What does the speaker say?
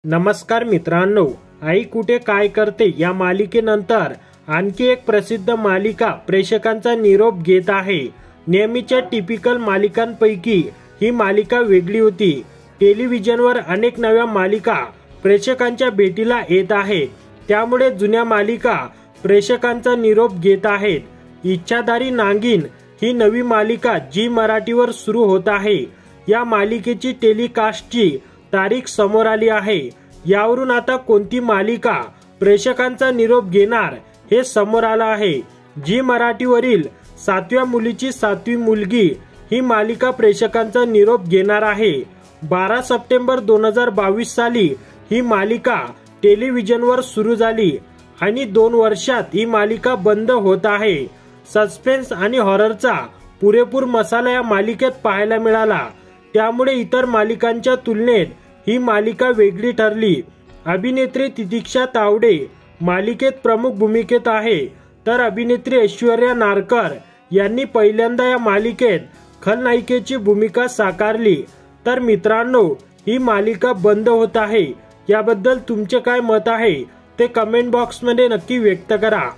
नमस्कार मित्रांनो, आई कुठे काय करते या मालिकेनंतर आणखी एक प्रसिद्ध मालिका प्रेक्षकांचा निरोप घेत आहे। नेहमीच्या टिपिकल मालिकांपैकी ही मालिका वेगळी होती। टेलिव्हिजनवर अनेक नव्या मालिका प्रेक्षकांच्या भेटीला येत आहेत, त्यामुळे जुन्या मालिका प्रेक्षकांचा निरोप घेत आहेत। इच्छाधारी नागिन ही नवी मालिका झी मराठीवर सुरू होत आहे। या मालिकेची टेलिकास्टची तारीख समोर आली आहे। यावरून आता कोणती मालिका प्रेक्षकांचा निरोप घेणार हे समोर आलं आहे। झी मराठीवरील 7व्या मुलीची 7वी मुलगी ही मालिका प्रेक्षकांचा निरोप घेणार आहे। 12 सप्टेंबर 2022 साली ही मालिका टेलिव्हिजनवर सुरू झाली आणि 2 वर्षात ही मालिका बंद होत आहे। सस्पेन्स आणि हॉररचा पुरेपूर मसाला या मालिकेत पाहायला मिळाला, त्यामुळे इतर मालिकांच्या तुलनेत ही मालिका वेगळी ठरली। अभिनेत्री तितिक्षा तावडे मालिकेत प्रमुख भूमिकेत आहे, तर अभिनेत्री ऐश्वर्या नारकर यांनी पहिल्यांदा या मालिकेत खलनायिकेची भूमिका साकारली। तर मित्रांनो, ही मालिका बंद होत आहे याबद्दल तुमचे काय मत आहे ते कमेंट बॉक्स मध्ये नक्की व्यक्त करा।